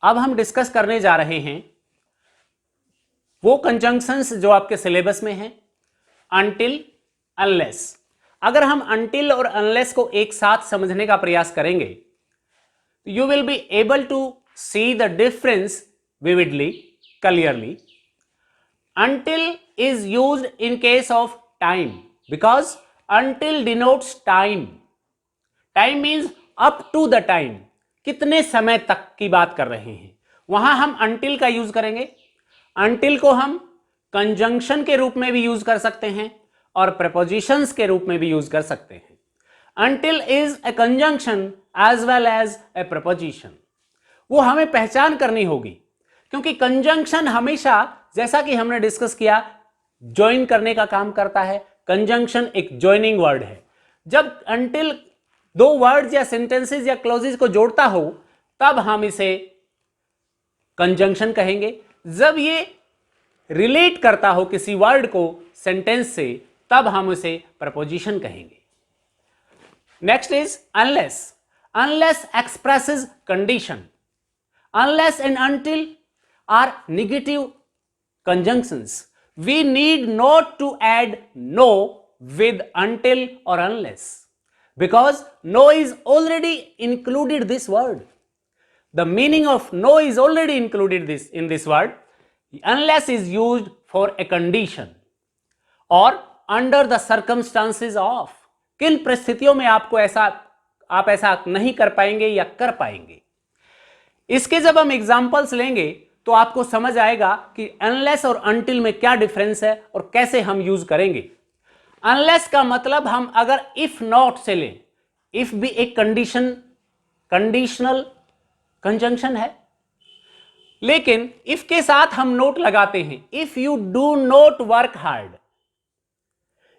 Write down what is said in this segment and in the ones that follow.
अब हम डिस्कस करने जा रहे हैं वो कंजंक्शंस जो आपके सिलेबस में हैं, अनटिल, अनलेस। अगर हम अनटिल और अनलेस को एक साथ समझने का प्रयास करेंगे you will be able to see the difference vividly, clearly. Until is used in case of time because until denotes time. Time means up to the time. कितने समय तक की बात कर रहे हैं, वहां हम until का यूज करेंगे। until को हम कंजंक्शन के रूप में भी यूज कर सकते हैं और prepositions के रूप में भी यूज कर सकते हैं। Until is a conjunction as well as a preposition. वो हमें पहचान करनी होगी क्योंकि कंजंक्शन हमेशा, जैसा कि हमने डिस्कस किया, ज्वाइन करने का काम करता है। कंजंक्शन एक ज्वाइनिंग वर्ड है। जब until दो वर्ड्स या सेंटेंसेस या क्लॉजेस को जोड़ता हो तब हम इसे कंजंक्शन कहेंगे। जब ये रिलेट करता हो किसी वर्ड को सेंटेंस से तब हम इसे प्रपोजिशन कहेंगे। Next is unless. Unless expresses condition. Unless and until are negative conjunctions. We need not to add no with until or unless because no is already included this word. The meaning of no is already included in this word. Unless is used for a condition or under the circumstances of. किन परिस्थितियों में आप ऐसा नहीं कर पाएंगे या कर पाएंगे। इसके जब हम एग्जांपल्स लेंगे तो आपको समझ आएगा कि अनलेस और अनटिल में क्या डिफरेंस है और कैसे हम यूज करेंगे। अनलेस का मतलब हम अगर इफ नॉट से लें, इफ भी एक कंडीशनल कंजंक्शन है, लेकिन इफ के साथ हम नोट लगाते हैं। If you do not work hard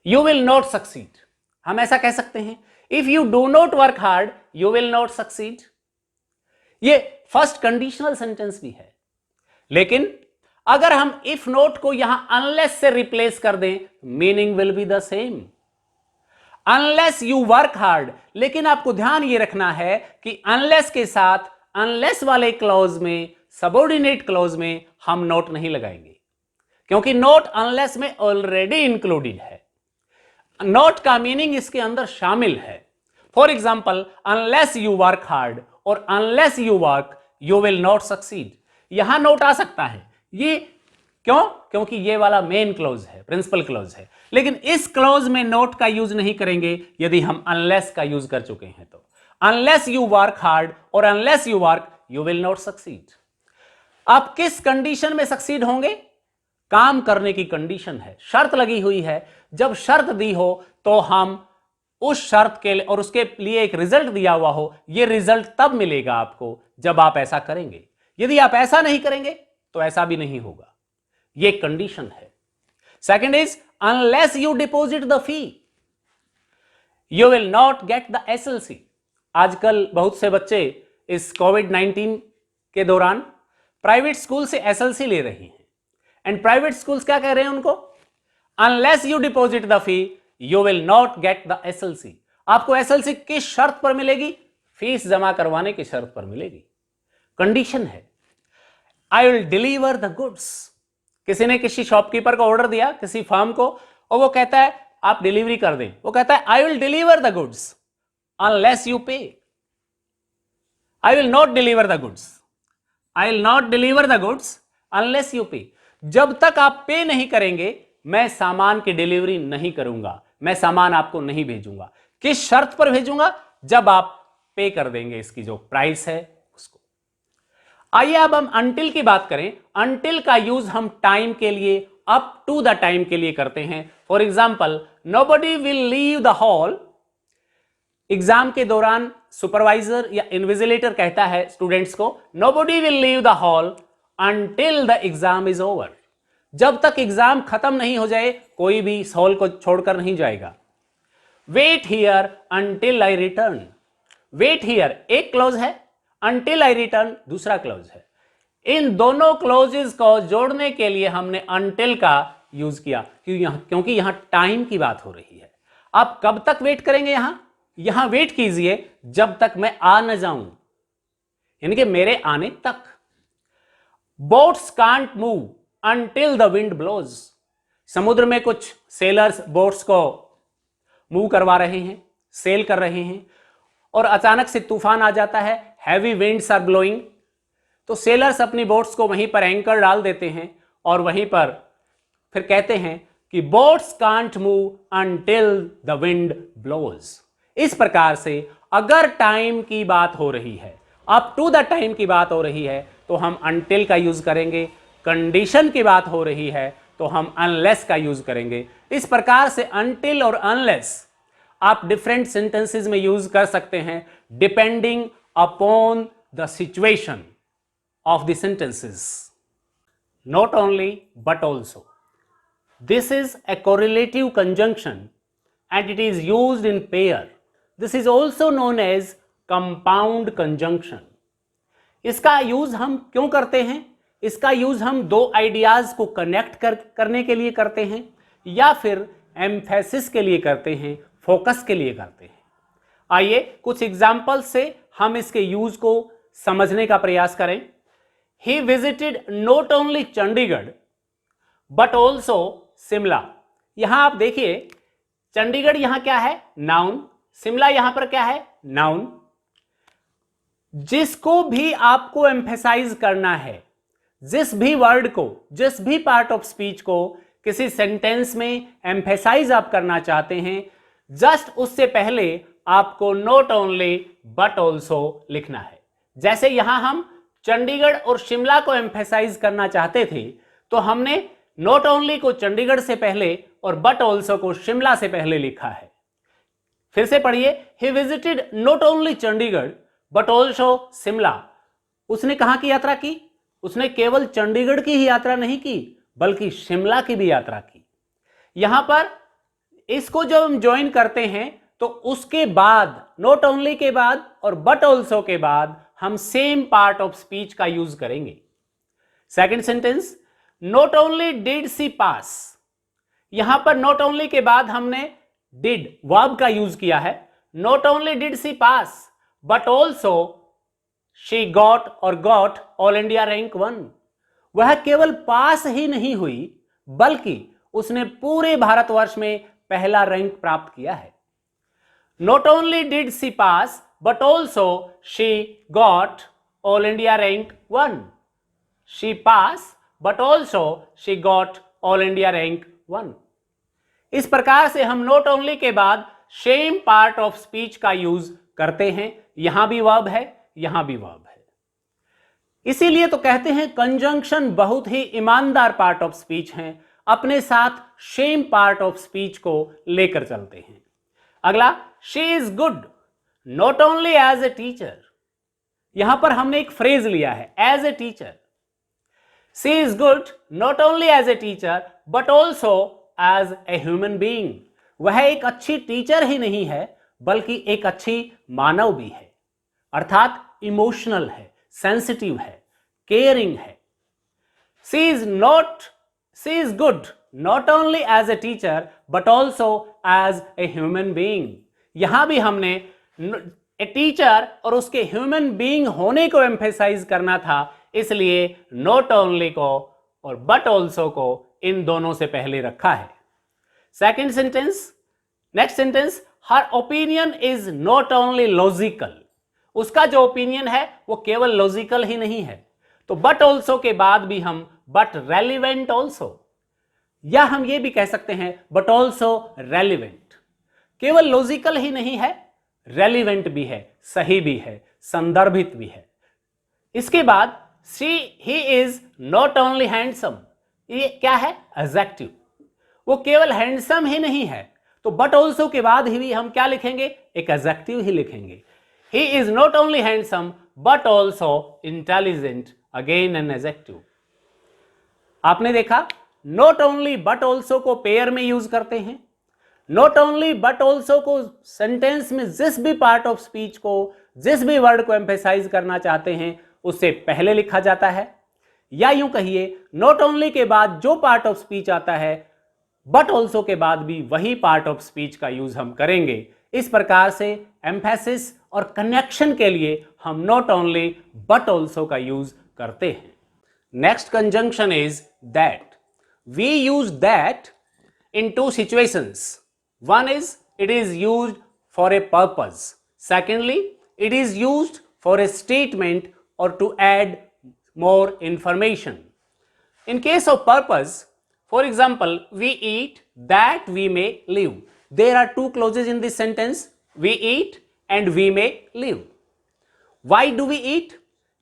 you will not succeed. हम ऐसा कह सकते हैं, if you do not work hard you will not succeed. ये फर्स्ट कंडीशनल सेंटेंस भी है, लेकिन अगर हम इफ नॉट को यहां अनलेस से रिप्लेस कर दें, meaning will be the same. Unless you work hard, लेकिन आपको ध्यान ये रखना है कि अनलेस के साथ अनलेस वाले क्लॉज में, सबऑर्डिनेट क्लॉज में हम नोट नहीं लगाएंगे क्योंकि नोट अनलेस में ऑलरेडी इंक्लूडेड है। नोट का मीनिंग इसके अंदर शामिल है। For example, unless you work hard और unless you work you will not succeed. यहां नोट आ सकता है। ये क्यों? क्योंकि ये वाला मेन क्लॉज है, प्रिंसिपल क्लॉज है, लेकिन इस क्लॉज में नोट का यूज नहीं करेंगे यदि हम अनलेस का यूज कर चुके हैं तो। अनलेस यू वर्क हार्ड और unless you work you will not succeed. आप किस कंडीशन में सक्सीड होंगे? काम करने की कंडीशन है, शर्त लगी हुई है। जब शर्त दी हो तो हम उस शर्त के लिए और उसके लिए एक रिजल्ट दिया हुआ हो, यह रिजल्ट तब मिलेगा आपको जब आप ऐसा करेंगे। यदि आप ऐसा नहीं करेंगे तो ऐसा भी नहीं होगा। यह कंडीशन है। Second is unless you deposit the fee you will not get the SLC. आजकल बहुत से बच्चे इस कोविड-19 के दौरान प्राइवेट स्कूल से एसएलसी ले रहे हैं एंड प्राइवेट स्कूल्स क्या कह रहे हैं उनको? Unless you deposit the fee you will not get the SLC. आपको एसएलसी किस शर्त पर मिलेगी? फीस जमा करवाने की शर्त पर मिलेगी। कंडीशन है। I will deliver the goods. किसी ने किसी शॉपकीपर को ऑर्डर दिया किसी फर्म को और वो कहता है आप डिलीवरी कर दें। वो कहता है I will deliver the goods unless you pay. I will not deliver the goods. I will not deliver the goods unless you pay. जब तक आप पे नहीं करेंगे मैं सामान की डिलीवरी नहीं करूंगा, मैं सामान आपको नहीं भेजूंगा। किस शर्त पर भेजूंगा? जब आप पे कर देंगे इसकी जो प्राइस है उसको। आइए अब हम अनटिल की बात करें। अनटिल का यूज हम टाइम के लिए, अप टू द टाइम के लिए करते हैं। For example, nobody will leave the hall. Exam के दौरान सुपरवाइजर या इन्विजिलेटर कहता है स्टूडेंट्स को, nobody will leave the hall until the exam is over. जब तक एग्जाम खत्म नहीं हो जाए कोई भी इस हॉल को छोड़कर नहीं जाएगा। Wait here until I return. Wait here एक क्लॉज है, अनटिल आई रिटर्न दूसरा क्लॉज है। इन दोनों क्लॉजेस को जोड़ने के लिए हमने अनटिल का यूज किया क्योंकि यहां टाइम की बात हो रही है। आप कब तक वेट करेंगे? यहां वेट कीजिए जब तक मैं आ न जाऊं, यानी कि मेरे आने तक। Boats can't move until the wind blows. समुद्र में कुछ सेलर्स बोट्स को मूव करवा रहे हैं, सेल कर रहे हैं, और अचानक से तूफान आ जाता है, हैवी विंड्स आर ब्लोइंग। तो सेलर्स अपनी बोट्स को वहीं पर एंकर डाल देते हैं और वहीं पर फिर कहते हैं कि boats can't move until the wind blows. इस प्रकार से अगर टाइम की बात हो रही है, अप टू द टाइम की बात हो रही है, तो हम अनटिल का यूज करेंगे। कंडीशन की बात हो रही है तो हम अनलेस का यूज करेंगे। इस प्रकार से अनटिल और अनलेस आप डिफरेंट सेंटेंसेस में यूज कर सकते हैं, depending upon the situation of the sentences. Not only but also. This is a correlative conjunction and it is used in pair. This is also known as compound conjunction. इसका use हम क्यों करते हैं? इसका use हम दो ideas को connect करने के लिए करते हैं या फिर एम्फेसिस के लिए करते हैं, फोकस के लिए करते हैं। आइए कुछ एग्जाम्पल से हम इसके यूज को समझने का प्रयास करें। He visited not only Chandigarh but also Shimla. यहां आप देखिए, चंडीगढ़ यहां क्या है? नाउन। शिमला यहां पर क्या है? नाउन। जिसको भी आपको एम्फेसाइज करना है, जिस भी वर्ड को, जिस भी पार्ट ऑफ स्पीच को किसी सेंटेंस में एम्फेसाइज आप करना चाहते हैं, जस्ट उससे पहले आपको नॉट ओनली बट ऑल्सो लिखना है। जैसे यहां हम चंडीगढ़ और शिमला को एम्फेसाइज करना चाहते थे, तो हमने नॉट ओनली को चंडीगढ़ से पहले और बट ऑल्सो को शिमला से पहले लिखा है। फिर से पढ़िए, he visited not only Chandigarh but also Shimla. उसने कहां की यात्रा की? उसने केवल चंडीगढ़ की ही यात्रा नहीं की, बल्कि शिमला की भी यात्रा की। यहां पर इसको जब हम ज्वाइन करते हैं तो उसके बाद, नॉट ओनली के बाद और बट ऑल्सो के बाद हम सेम पार्ट ऑफ स्पीच का यूज करेंगे। Second sentence, not only did she pass. यहां पर नॉट ओनली के बाद हमने डिड वर्ब का यूज किया है। Not only did she pass but also she got और गॉट ऑल इंडिया रैंक 1। वह केवल पास ही नहीं हुई, बल्कि उसने पूरे भारतवर्ष में पहला रैंक प्राप्त किया है। Not only did she pass but also she got all India rank 1. She passed but also she got all India rank 1. इस प्रकार से हम नॉट ओनली के बाद सेम पार्ट ऑफ स्पीच का यूज करते हैं। यहां भी वर्ब है, यहां भी वर्ब है। इसीलिए तो कहते हैं कंजंक्शन बहुत ही ईमानदार पार्ट ऑफ स्पीच है, अपने साथ सेम पार्ट ऑफ स्पीच को लेकर चलते हैं। अगला, she is good not only as a teacher. यहां पर हमने एक फ्रेज लिया है, as a teacher. She is good not only as a teacher but also as a human being. वह एक अच्छी टीचर ही नहीं है, बल्कि एक अच्छी मानव भी है, अर्थात इमोशनल है, सेंसिटिव है, केयरिंग है। She is good not only as a teacher but also as a human being. यहां भी हमने ए टीचर और उसके ह्यूमन बीइंग होने को एम्फेसाइज करना था, इसलिए नॉट ओनली को और बट ऑल्सो को इन दोनों से पहले रखा है। Second sentence, next sentence, her opinion is not only logical. उसका जो ओपिनियन है वो केवल लॉजिकल ही नहीं है, तो बट ऑल्सो के बाद भी हम बट रेलिवेंट ऑल्सो, या हम ये भी कह सकते हैं बट ऑल्सो रेलिवेंट। केवल लॉजिकल ही नहीं है, रेलिवेंट भी है, सही भी है, संदर्भित भी है। इसके बाद he is not only handsome. ये क्या है? एडजेक्टिव। वो केवल हैंडसम ही नहीं है, तो बट ऑल्सो के बाद ही हम क्या लिखेंगे? एक एडजेक्टिव ही लिखेंगे। He is not only handsome but also intelligent, again an adjective. आपने देखा, नॉट ओनली बट ऑल्सो को पेयर में यूज करते हैं। नॉट ओनली बट ऑल्सो को सेंटेंस में जिस भी पार्ट ऑफ स्पीच को, जिस भी वर्ड को एम्फेसाइज करना चाहते हैं, उससे पहले लिखा जाता है। या यूं कहिए, नॉट ओनली के बाद जो पार्ट ऑफ स्पीच आता है, बट ऑल्सो के बाद भी वही पार्ट ऑफ स्पीच का यूज हम करेंगे। इस प्रकार से एम्फेसिस और कनेक्शन के लिए हम नॉट ओनली बट ऑल्सो का यूज करते हैं। Next conjunction is that. We use that in two situations. One is it is used for a purpose. Secondly, it is used for a statement or to add more information. In case of purpose, for example, we eat that we may live. There are two clauses in this sentence. We eat and we may live. Why do we eat?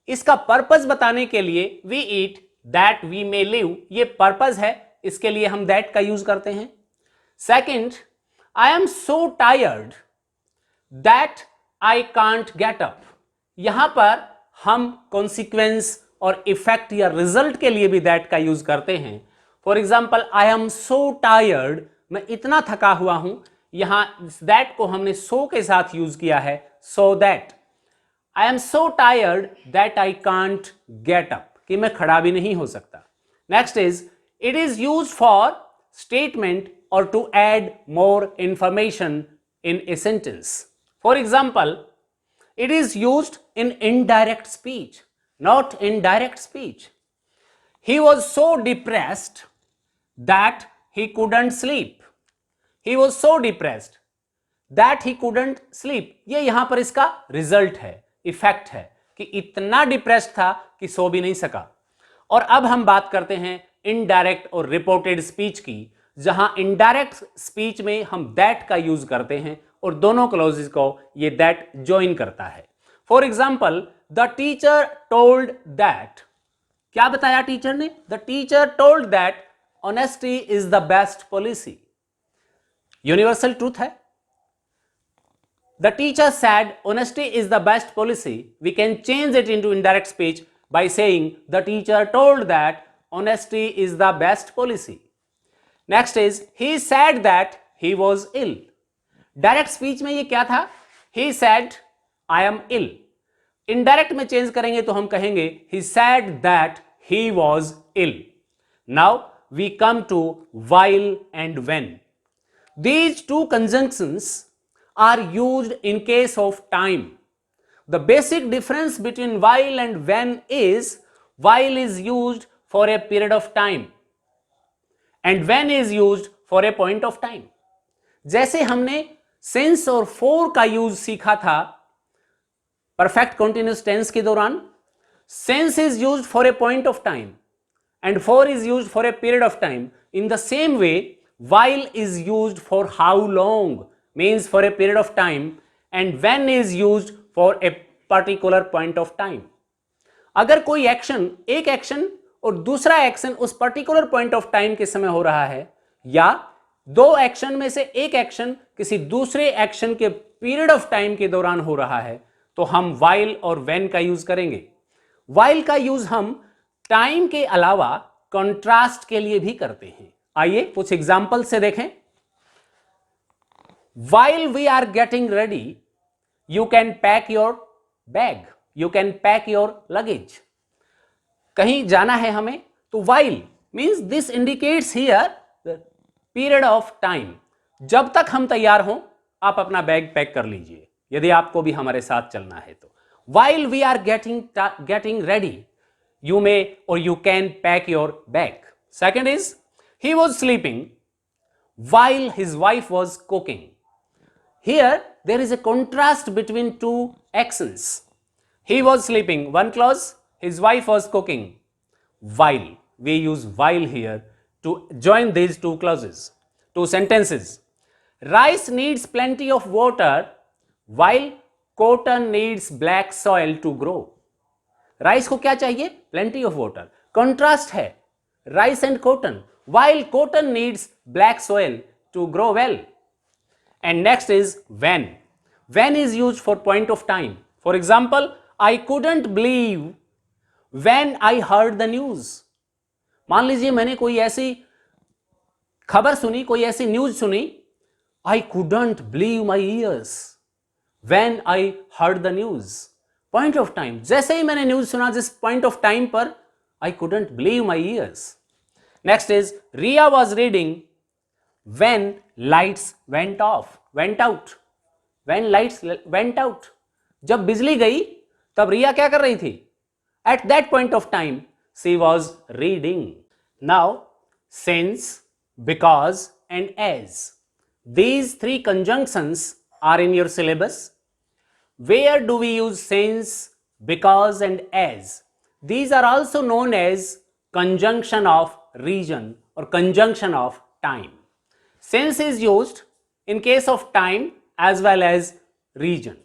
इसका purpose बताने के लिए we eat that we may live, ये purpose है, इसके लिए हम that का यूज करते हैं. Second, I am so tired that I can't get up. यहां पर हम consequence और इफेक्ट या रिजल्ट के लिए भी that का यूज करते हैं. For example, I am so tired, मैं इतना थका हुआ हूं. यहां that को हमने so के साथ यूज किया है, so that. I am so tired that I can't get up, कि मैं खड़ा भी नहीं हो सकता. Next is, it is used for statement or to add more information in a sentence. For example, it is used in indirect speech, not in direct speech. He was so depressed that he couldn't sleep. He was so depressed that he couldn't sleep. ये यहां पर इसका result है, effect है कि इतना depressed था कि सो भी नहीं सका. और अब हम बात करते हैं इनडायरेक्ट और रिपोर्टेड स्पीच की, जहां इनडायरेक्ट स्पीच में हम दैट का यूज करते हैं और दोनों क्लॉजेस को ये दैट ज्वाइन करता है. For example, the teacher told that. क्या बताया टीचर ने? The teacher told that honesty is the best policy. Universal truth है. The teacher said honesty is the best policy. We can change it into indirect speech by saying the teacher told that honesty is the best policy. Next is, he said that he was ill. Direct speech में ये क्या था? He said I am ill. Indirect में change करेंगे तो हम कहेंगे he said that he was ill. Now we come to while and when. These two conjunctions are used in case of time. The basic difference between while and when is while is used for a period of time and when is used for a point of time. जैसे हमने since और for का use सीखा था perfect continuous tense के दौरान, since is used for a point of time and for is used for a period of time. In the same way, while is used for how long, means for a period of time, and when is used for a particular point of time. अगर कोई action, एक action और दूसरा action उस particular point of time के समय हो रहा है, या दो एक्शन में से एक एक्शन किसी दूसरे एक्शन के पीरियड ऑफ टाइम के दौरान हो रहा है, तो हम while और when का यूज करेंगे. while का यूज हम टाइम के अलावा कंट्रास्ट के लिए भी करते हैं. आइए कुछ एग्जाम्पल से देखें. While we are getting ready, you can pack your bag. You can pack your luggage. कहीं जाना है हमें, तो while means this indicates here the period of time. जब तक हम तैयार हों, आप अपना बैग पैक कर लीजिए, यदि आपको भी हमारे साथ चलना है तो. While we are getting ready, you may or you can pack your bag. Second is, he was sleeping while his wife was cooking. Here there is a contrast between two actions. He was sleeping, one clause, his wife was cooking. While, we use while here to join these two clauses, two sentences. Rice needs plenty of water while cotton needs black soil to grow. Rice को क्या चाहिए? Plenty of water. Contrast है rice and cotton, while cotton needs black soil to grow well. And next is when. When is used for point of time. For example, I couldn't believe when I heard the news. मान लीजिए मैंने कोई ऐसी खबर सुनी, कोई ऐसी news सुनी. I couldn't believe my ears when I heard the news. Point of time. जैसे ही मैंने न्यूज सुना, जिस point of time पर, I couldn't believe my ears. Next is, Ria was reading when lights went out. When lights went out. जब बिजली गई तब रिया क्या कर रही थी? At that point of time, she was reading. Now, since, because, and as. These three conjunctions are in your syllabus. Where do we use since, because, and as? These are also known as conjunction of region or conjunction of time. Since is used in case of time as well as region.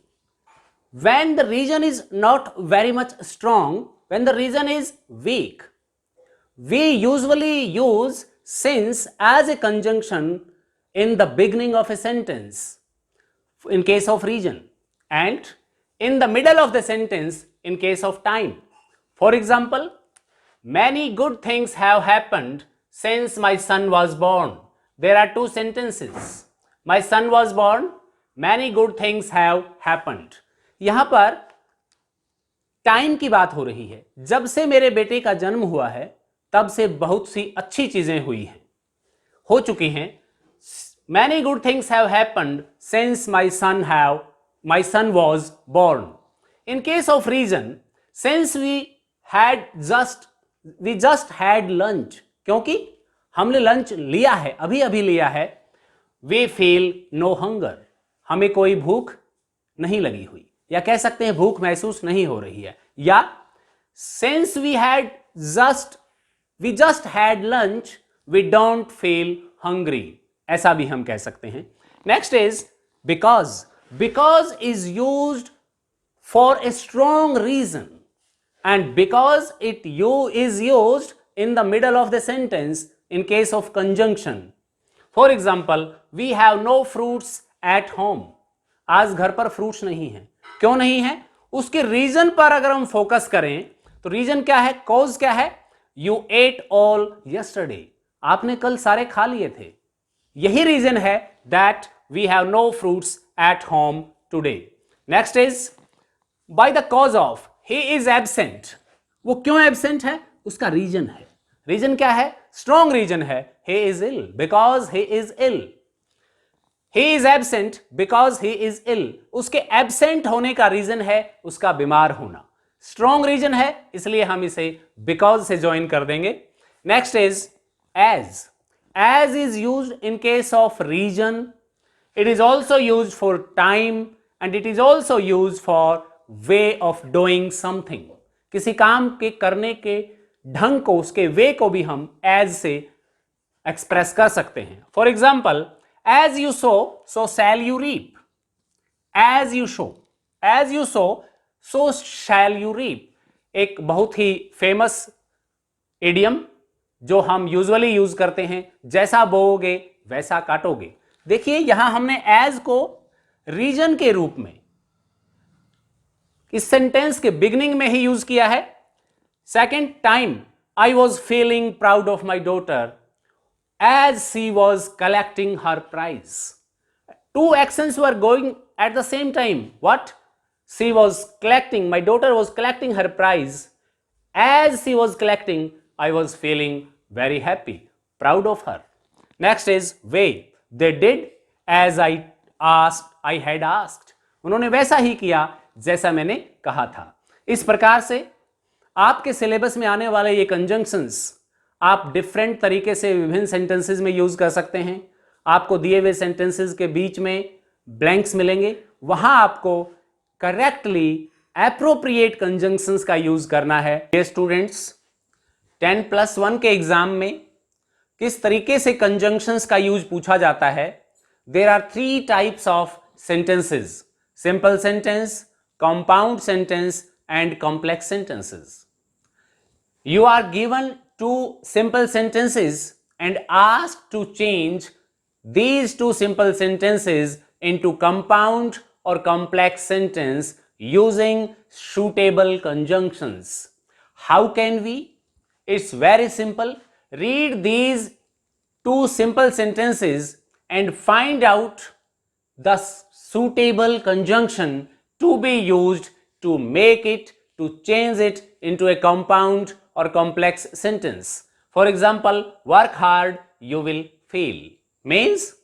When the region is not very much strong, when the region is weak, we usually use since as a conjunction in the beginning of a sentence in case of region and in the middle of the sentence in case of time. For example, many good things have happened since my son was born. There are two sentences. My son was born, many good things have happened. यहां पर time की बात हो रही है. जब से मेरे बेटे का जन्म हुआ है तब से बहुत सी अच्छी चीजें हुई हैं, हो चुकी हैं. Many good things have happened since my son was born. In case of region, since we just had lunch, क्योंकि हमने लंच लिया है, अभी अभी लिया है. We feel no hunger. हमें कोई भूख नहीं लगी हुई, या कह सकते हैं भूख महसूस नहीं हो रही है. या since we just had lunch, we don't feel hungry. ऐसा भी हम कह सकते हैं. Next is because. Because is used for a strong reason, and because it is used in the middle of the sentence in case of conjunction. For example, we have no fruits at home. आज घर पर fruits नहीं है. क्यों नहीं है? उसके reason पर अगर हम फोकस करें तो रीजन क्या है, कॉज क्या है? You ate all yesterday. आपने कल सारे खा लिए थे. यही रीजन है that we have no fruits at home today. Next is by the cause of. He is absent. वो क्यों एबसेंट है? उसका रीजन है. रीजन क्या है? स्ट्रॉन्ग रीजन है. He is ill because he is ill. He is absent because he is ill. उसके absent होने का रीजन है उसका बीमार होना. स्ट्रॉन्ग रीजन है इसलिए हम इसे because से ज्वाइन कर देंगे. Next is as. As is used in case of region. It is also used for time and it is also used for way of doing something. किसी काम के करने के ढंग को, उसके वे को भी हम as से एक्सप्रेस कर सकते हैं. For example, as you sow, so shall you reap. As you sow, so shall you reap. एक बहुत ही फेमस इडियम जो हम यूजुअली यूज करते हैं, जैसा बोओगे वैसा काटोगे. देखिए यहां हमने as को रीजन के रूप में इस सेंटेंस के बिगिनिंग में ही यूज किया है. Second, time. I was feeling proud of my daughter as she was collecting her prize. Two actions were going at the same time. What? She was collecting, my daughter was collecting her prize. As she was collecting, I was feeling very happy, proud of her. Next is way. They did as I had asked. उन्होंने वैसा ही किया जैसा मैंने कहा था. इस प्रकार से आपके सिलेबस में आने वाले ये कंजंक्शंस आप डिफरेंट तरीके से विभिन्न सेंटेंसेस में यूज कर सकते हैं. आपको दिए हुए सेंटेंसेस के बीच में ब्लैंक्स मिलेंगे, वहां आपको करेक्टली एप्रोप्रिएट कंजंक्शंस का यूज करना है. ये स्टूडेंट्स 10+1 के एग्जाम में किस तरीके से कंजंक्शंस का यूज पूछा जाता है. There are 3 types of sentences: simple sentence, compound sentence and complex sentences. You are given 2 simple sentences and asked to change these 2 simple sentences into compound or complex sentence using suitable conjunctions. How can we? It's very simple. Read these 2 simple sentences and find out the suitable conjunction to be used to make it, to change it into a compound or complex sentence. For example, work hard, you will fail. Means,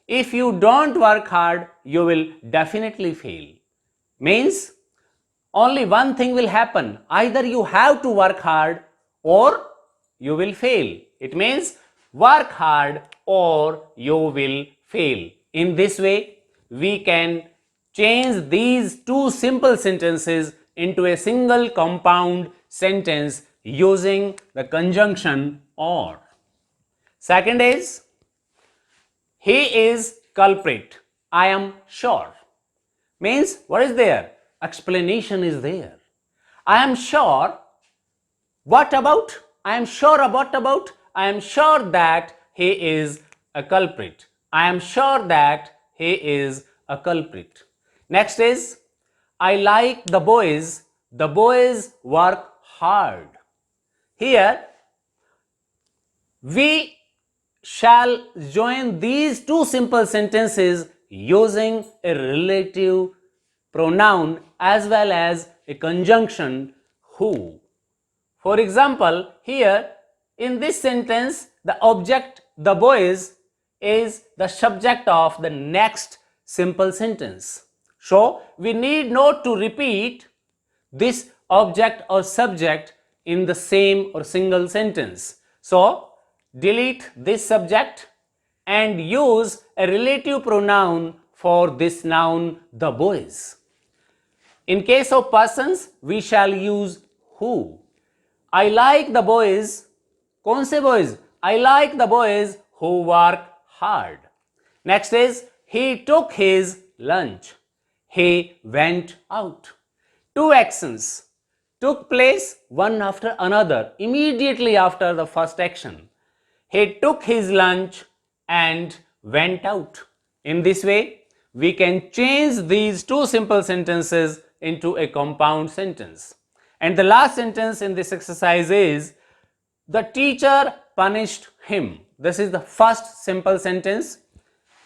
if you don't work hard, you will definitely fail. Means, only one thing will happen. Either you have to work hard or you will fail. It means work hard or you will fail. In this way, we can change these two simple sentences into a single compound sentence using the conjunction or. Second is, he is culprit. I am sure. Means what is there? Explanation is there. I am sure. What about? I am sure about? I am sure that he is a culprit. I am sure that he is a culprit. Next is, I like the boys. The boys work hard. Here, we shall join these two simple sentences using a relative pronoun as well as a conjunction who. For example, here in this sentence, the object, the boys, is the subject of the next simple sentence. So, we need not to repeat this object or subject in the same or single sentence. So, delete this subject and use a relative pronoun for this noun, the boys. In case of persons, we shall use who. I like the boys. कौन से boys? I like the boys who work hard. Next is, he took his lunch. He went out. Two actions took place one after another immediately after the first action. He took his lunch and went out. In this way, we can change these two simple sentences into a compound sentence. And the last sentence in this exercise is, the teacher punished him. This is the first simple sentence.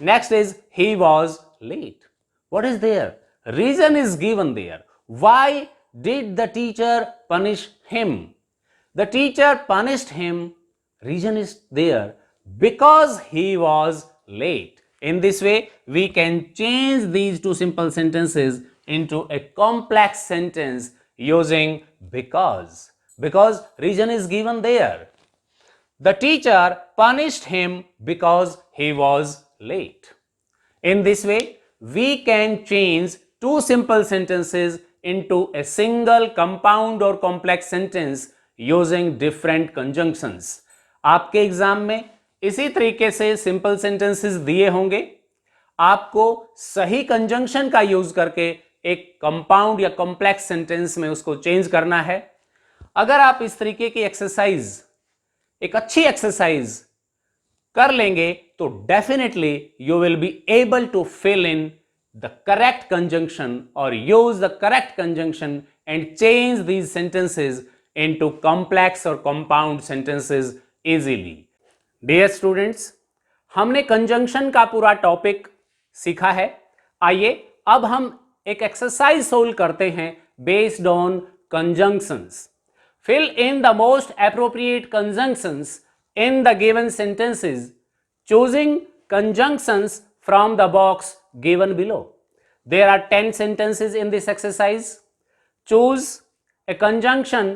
Next is, he was late. What is there? Reason is given there. Why did the teacher punish him? The teacher punished him. Reason is there. Because he was late. In this way, we can change these two simple sentences into a complex sentence using because. Because reason is given there. The teacher punished him because he was late. In this way, we can change two simple sentences into a single compound or complex sentence using different conjunctions. आपके exam में इसी तरीके से simple sentences दिए होंगे. आपको सही conjunction का यूज करके एक कंपाउंड या कॉम्प्लेक्स सेंटेंस में उसको चेंज करना है. अगर आप इस तरीके की एक्सरसाइज, एक अच्छी एक्सरसाइज कर लेंगे तो definitely you will be able to fill in the correct conjunction और use the correct conjunction and change these sentences into complex और compound sentences easily. Dear students, हमने कंजंक्शन का पूरा टॉपिक सीखा है. आइए अब हम एक एक्सरसाइज सोल्व करते हैं based on conjunctions. Fill in the most appropriate conjunctions in the given sentences, choosing conjunctions from the box given below. There are 10 sentences in this exercise. Choose a conjunction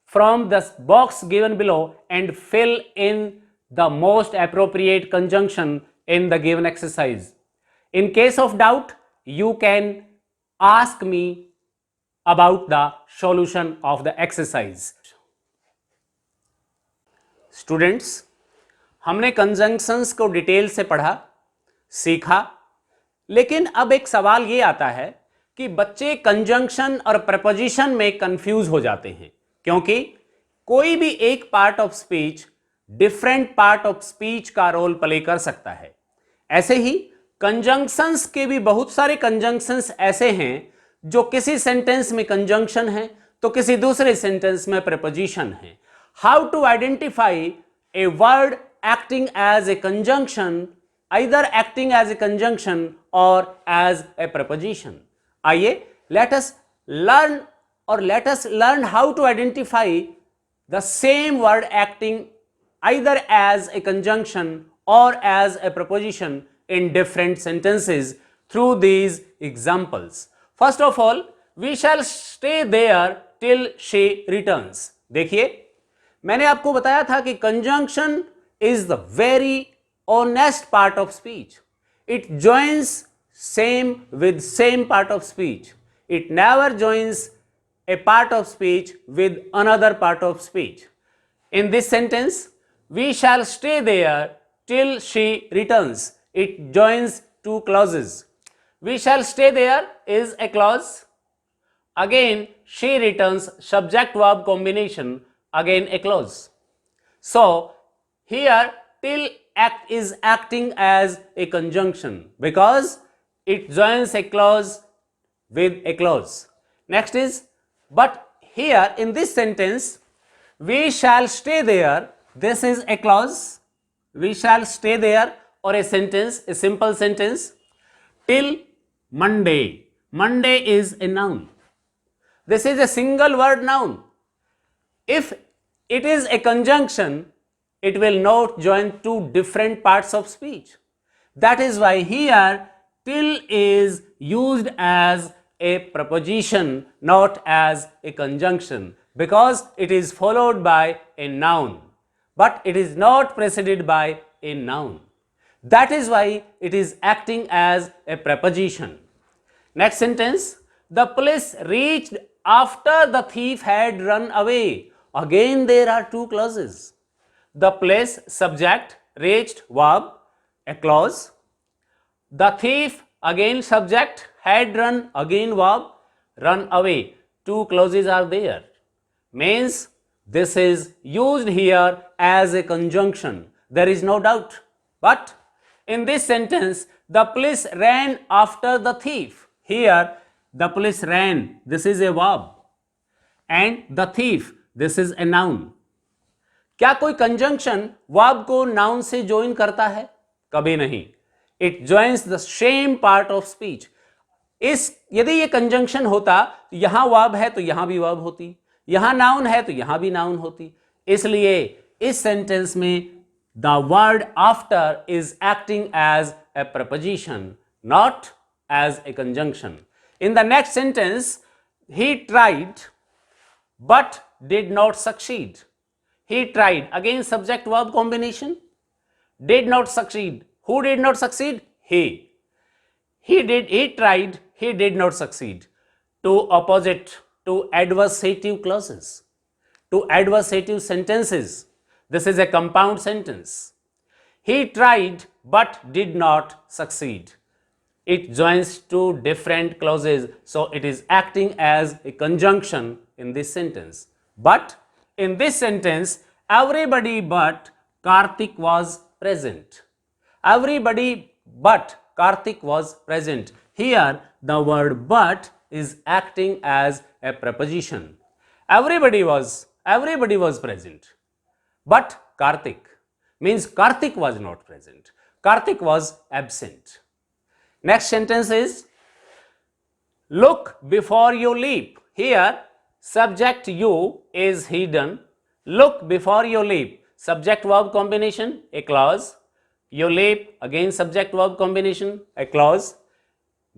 from the box given below and fill in the most appropriate conjunction in the given exercise. In case of doubt, you can ask me about the solution of the exercise. Students, हमने conjunctions को detail से पढ़ा, सीखा, लेकिन अब एक सवाल ये आता है कि बच्चे कंजंक्शन और प्रपोजिशन में कंफ्यूज हो जाते हैं, क्योंकि कोई भी एक part of speech different part of speech का रोल प्ले कर सकता है. ऐसे ही कंजंक्शंस के भी बहुत सारे कंजंक्शंस ऐसे हैं जो किसी सेंटेंस में कंजंक्शन है तो किसी दूसरे सेंटेंस में प्रपोजिशन है. How to identify a word acting as a conjunction, either acting as a conjunction or as a preposition. आइए let us learn how to identify the same word acting either as a conjunction or as a preposition in different sentences through these examples. First of all, we shall stay there till she returns. देखिए, मैंने आपको बताया था कि conjunction is the very honest part of speech. It joins same with same part of speech. It never joins a part of speech with another part of speech. In this sentence, we shall stay there till she returns. It joins two clauses. We shall stay there is a clause. Again, she returns, subject verb combination, again a clause. So, here till act is acting as a conjunction because it joins a clause with a clause. Next is, but here in this sentence, we shall stay there. This is a clause. We shall stay there, or a sentence, a simple sentence, till Monday. Monday is a noun. This is a single word noun. If it is a conjunction, it will not join two different parts of speech. That is why here till is used as a preposition, not as a conjunction, because it is followed by a noun, but it is not preceded by a noun. That is why it is acting as a preposition. Next sentence, the police reached after the thief had run away. Again there are two clauses. The police, subject, reached, verb, a clause. The thief, again subject, had run, again verb, run away. Two clauses are there. Means this is used here as a conjunction. There is no doubt. But in this sentence, the police ran after the thief. Here, the police ran, this is a verb. And the thief, this is a noun. क्या कोई conjunction verb को noun से join करता है? कभी नहीं. It joins the same part of speech. यदि ये कंजंक्शन होता तो यहां वर्ब है तो यहां भी वर्ब होती, यहां नाउन है तो यहां भी नाउन होती. इसलिए इस सेंटेंस में the word after is acting as a preposition, not as a conjunction. In the next sentence, he tried but did not succeed. He tried, again subject verb combination, did not succeed. Who did not succeed? He tried, he did not succeed. To opposite, to adversative clauses, to adversative sentences. This is a compound sentence. He tried but did not succeed. It joins two different clauses, so it is acting as a conjunction in this sentence. But in this sentence, everybody but Karthik was present. Everybody but Karthik was present. Here, the word but is acting as a preposition. Everybody was present. But Karthik means Karthik was not present. Karthik was absent. Next sentence is, look before you leap. Here, subject you is hidden. Look before you leap. Subject verb combination, a clause. You leap, again subject verb combination, a clause.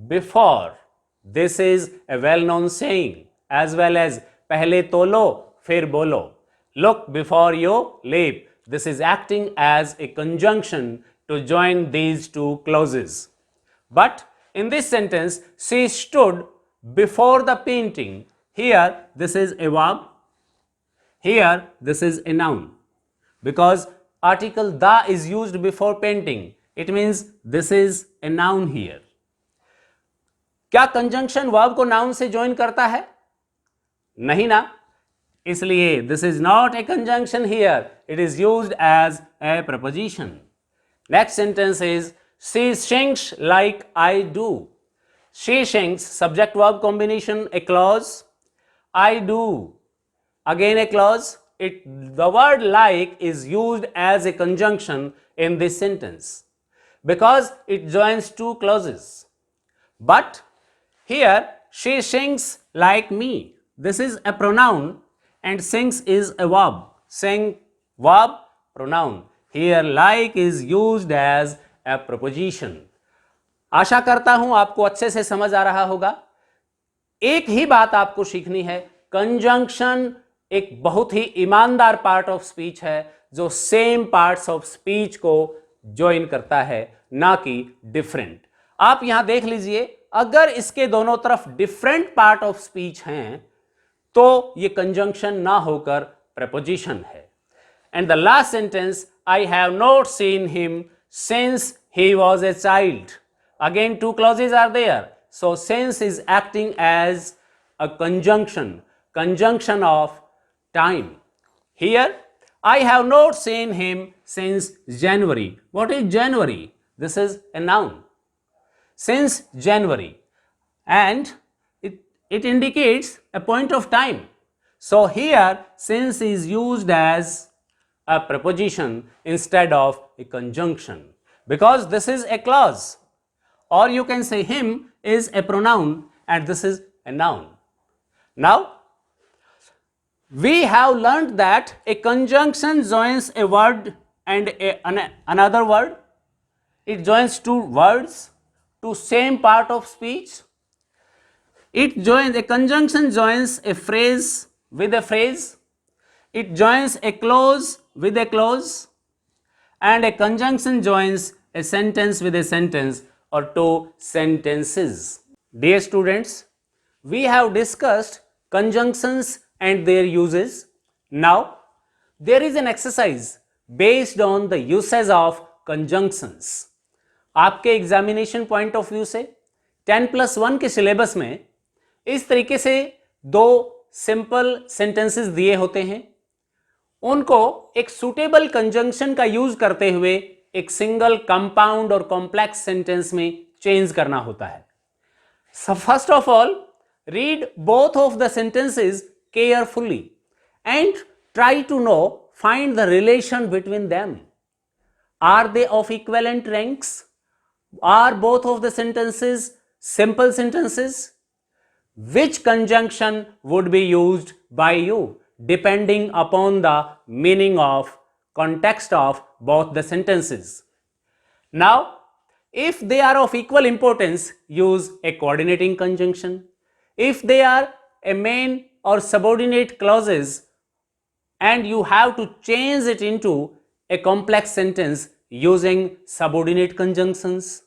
Before, this is a well-known saying, as well as पहले तोलो फिर बोलो. Look before you leap. This is acting as a conjunction to join these two clauses. But in this sentence, she stood before the painting. Here, this is a verb. Here, this is a noun. Because article the is used before painting, it means this is a noun here. क्या conjunction verb को noun से join करता है? नहीं ना. इसलिए this is not a conjunction here. It is used as a preposition. Next sentence is, she sings like I do. She sings, subject verb combination, a clause. I do, again a clause. The word like is used as a conjunction in this sentence because it joins two clauses. But here, she sings like me. This is a pronoun and sings is a verb. Sing, verb, pronoun. Here, like is used as a preposition. आशा करता हूं आपको अच्छे से समझ आ रहा होगा. एक ही बात आपको सीखनी है, कंजंक्शन एक बहुत ही ईमानदार पार्ट ऑफ स्पीच है जो सेम पार्ट्स ऑफ स्पीच को ज्वाइन करता है, ना कि डिफरेंट। आप यहां देख लीजिए, अगर इसके दोनों तरफ डिफरेंट पार्ट ऑफ स्पीच हैं तो ये कंजंक्शन ना होकर प्रेपोजिशन है। And the last sentence, I have not seen him since he was a child. Again two clauses are there, so since is acting as a conjunction of time. Here, I have not seen him since January. What is January? This is a noun. Since January. And it indicates a point of time. So here, since is used as a preposition instead of a conjunction. Because this is a clause. Or you can say him is a pronoun and this is a noun. Now, we have learned that a conjunction joins a word and another word. It joins two words to same part of speech. A conjunction joins a phrase with a phrase. It joins a clause with a clause. And a conjunction joins a sentence with a sentence or two sentences. Dear students, we have discussed conjunctions and their uses. Now, there is an exercise based on the usage of conjunctions. आपके examination point of view से 10+1 के syllabus में इस तरीके से दो simple sentences दिए होते हैं, उनको एक सुटेबल कंजंक्शन का यूज करते हुए एक सिंगल कंपाउंड और कॉम्प्लेक्स सेंटेंस में चेंज करना होता है। So first of all, read both of the sentences carefully and try to find the relation between them. Are they of equivalent ranks? Are both of the sentences simple sentences? Which conjunction would be used by you depending upon the meaning of context of both the sentences? Now, if they are of equal importance, use a coordinating conjunction. If they are a main or subordinate clauses and you have to change it into a complex sentence using subordinate conjunctions.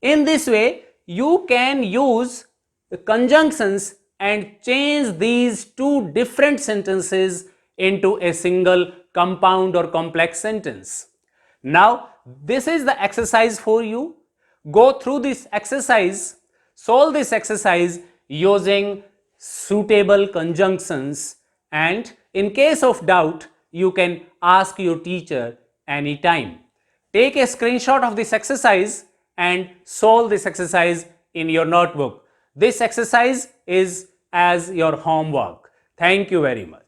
In this way, you can use the conjunctions and change these two different sentences into a single compound or complex sentence. Now, this is the exercise for you. Go through this exercise, solve this exercise using suitable conjunctions, and in case of doubt, you can ask your teacher anytime. Take a screenshot of this exercise and solve this exercise in your notebook. This exercise is as your homework. Thank you very much.